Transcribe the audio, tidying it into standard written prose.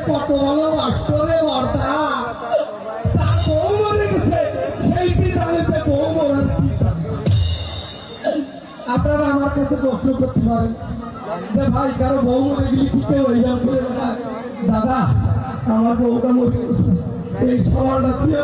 কত ভালোবাসতো রে বর্তা, তার বউ মরে গেছে, সেইটি জানিতে বউ মরার কি জানে। আপনারা আমার কাছে প্রশ্ন করতে পারেন যে ভাই কারো বউ মরে গেলে কি কেউ এইরকম করে দাদা আমার বউটা মরে গেছে, এই সওয়ালটা ছিল।